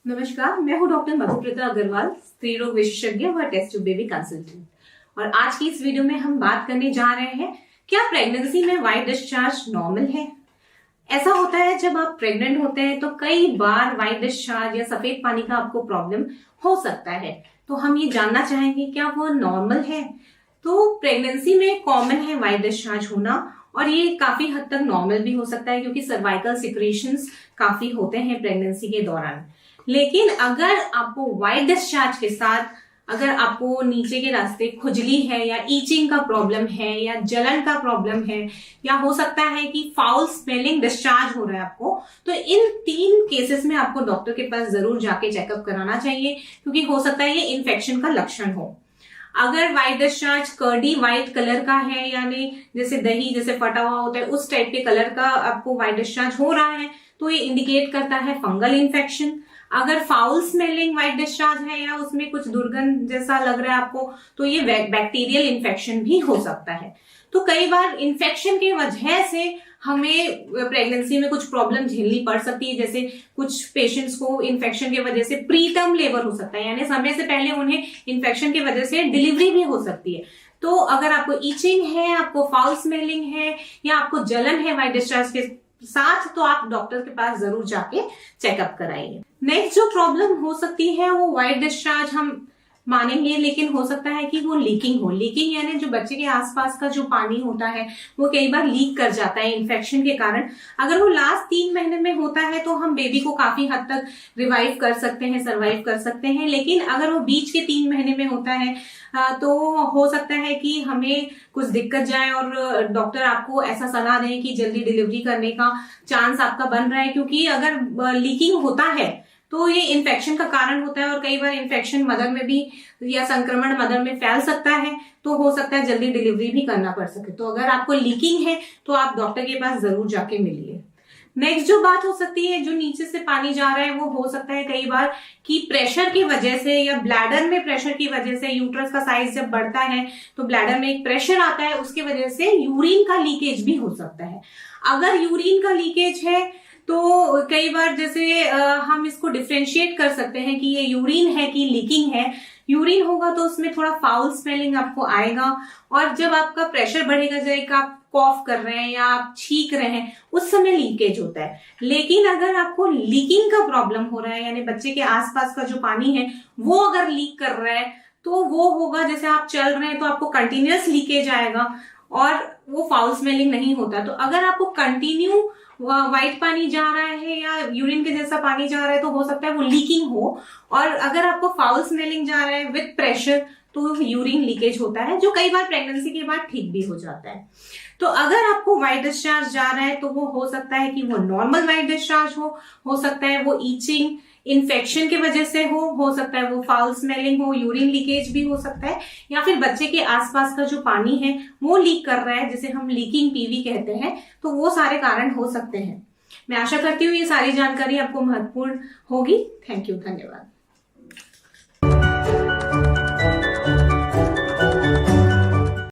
नमस्कार, मैं हूं डॉक्टर मधुप्रिता अग्रवाल, स्त्री रोग विशेषज्ञ व टेस्ट ट्यूब बेबी कंसल्टेंट। और आज की इस वीडियो में हम बात करने जा रहे हैं, क्या प्रेगनेंसी में व्हाइट डिस्चार्ज नॉर्मल है? ऐसा होता है जब आप प्रेग्नेंट होते हैं तो कई बार व्हाइट डिस्चार्ज या सफेद पानी का आपको प्रॉब्लम हो सकता है। तो हम ये जानना चाहेंगे क्या वो नॉर्मल है? तो प्रेगनेंसी में कॉमन है व्हाइट डिस्चार्ज होना, और ये काफी हद तक नॉर्मल भी हो सकता है क्योंकि सर्वाइकल सिक्रीशंस काफी होते हैं प्रेगनेंसी के दौरान। लेकिन अगर आपको व्हाइट डिस्चार्ज के साथ अगर आपको नीचे के रास्ते खुजली है या ईचिंग का प्रॉब्लम है या जलन का प्रॉब्लम है या हो सकता है कि फाउल स्मेलिंग डिस्चार्ज हो रहा है आपको, तो इन 3 केसेस में आपको डॉक्टर के पास जरूर जाके चेकअप कराना चाहिए क्योंकि हो सकता है ये इन्फेक्शन का लक्षण हो। अगर white discharge curdy white colour का है, यानी जैसे दही जैसे फटा हुआ होता है उस टाइप के कलर का आपको व्हाइट डिस्चार्ज हो रहा है, तो ये इंडिकेट करता है फंगल इन्फेक्शन। अगर फाउल स्मेलिंग व्हाइट डिस्चार्ज है या उसमें कुछ दुर्गंध जैसा लग रहा है आपको, तो ये बैक्टीरियल इन्फेक्शन भी हो सकता है। तो कई बार इन्फेक्शन की वजह से हमें प्रेगनेंसी में कुछ प्रॉब्लम झेलनी पड़ सकती है। जैसे कुछ पेशेंट्स को इन्फेक्शन की वजह से प्रीटर्म लेबर हो सकता है, यानी समय से पहले उन्हें इन्फेक्शन की वजह से डिलीवरी भी हो सकती है। तो अगर आपको ईचिंग है, आपको फाउल स्मेलिंग है या आपको जलन है व्हाइट डिस्चार्ज के साथ, तो आप डॉक्टर के पास जरूर जाके चेकअप कराइए। नेक्स्ट जो प्रॉब्लम हो सकती है वो व्हाइट डिस्चार्ज हम मानेंगे, लेकिन हो सकता है कि वो लीकिंग हो। लीकिंग यानी जो बच्चे के आसपास का जो पानी होता है वो कई बार लीक कर जाता है इन्फेक्शन के कारण। अगर वो लास्ट 3 महीने में होता है तो हम बेबी को काफी हद तक रिवाइव कर सकते हैं, सर्वाइव कर सकते हैं। लेकिन अगर वो बीच के 3 महीने में होता है तो हो सकता है कि हमें कुछ दिक्कत जाए और डॉक्टर आपको ऐसा सलाह दें कि जल्दी डिलीवरी करने का चांस आपका बन रहा है, क्योंकि अगर लीकिंग होता है तो ये इन्फेक्शन का कारण होता है और कई बार इन्फेक्शन मदर में भी या संक्रमण मदर में फैल सकता है, तो हो सकता है जल्दी डिलीवरी भी करना पड़ सके। तो अगर आपको लीकिंग है तो आप डॉक्टर के पास जरूर जाके मिलिए। नेक्स्ट जो बात हो सकती है, जो नीचे से पानी जा रहा है, वो हो सकता है कई बार कि प्रेशर की वजह से या ब्लैडर में प्रेशर की वजह से, यूट्रस का साइज जब बढ़ता है तो ब्लैडर में एक प्रेशर आता है, उसकी वजह से यूरिन का लीकेज भी हो सकता है। अगर यूरिन का लीकेज है तो कई बार जैसे हम इसको डिफ्रेंशिएट कर सकते हैं कि ये यूरिन है कि लीकिंग है। यूरिन होगा तो उसमें थोड़ा फाउल स्मेलिंग आपको आएगा, और जब आपका प्रेशर बढ़ेगा, जैसे आप कॉफ कर रहे हैं या आप छींक रहे हैं, उस समय लीकेज होता है। लेकिन अगर आपको लीकिंग का प्रॉब्लम हो रहा है, यानी बच्चे के आसपास का जो पानी है वो अगर लीक कर रहा है, तो वो होगा जैसे आप चल रहे हैं तो आपको कंटिन्यूअस लीकेज आएगा और वो फाउल स्मेलिंग नहीं होता। तो अगर आपको कंटिन्यू व्हाइट पानी जा रहा है या यूरिन के जैसा पानी जा रहा है तो हो सकता है वो लीकिंग हो, और अगर आपको फाउल स्मेलिंग जा रहा है विद प्रेशर तो यूरिन लीकेज होता है, जो कई बार प्रेगनेंसी के बाद ठीक भी हो जाता है। तो अगर आपको व्हाइट डिस्चार्ज जा रहा है तो वो हो सकता है कि वो नॉर्मल व्हाइट डिस्चार्ज हो सकता है वो ईचिंग इन्फेक्शन की वजह से हो सकता है वो फाउल स्मेलिंग हो, यूरिन लीकेज भी हो सकता है, या फिर बच्चे के आसपास का जो पानी है वो लीक कर रहा है, जिसे हम लीकिंग पीवी कहते हैं। तो वो सारे कारण हो सकते हैं। मैं आशा करती हूँ ये सारी जानकारी आपको महत्वपूर्ण होगी। थैंक यू, धन्यवाद।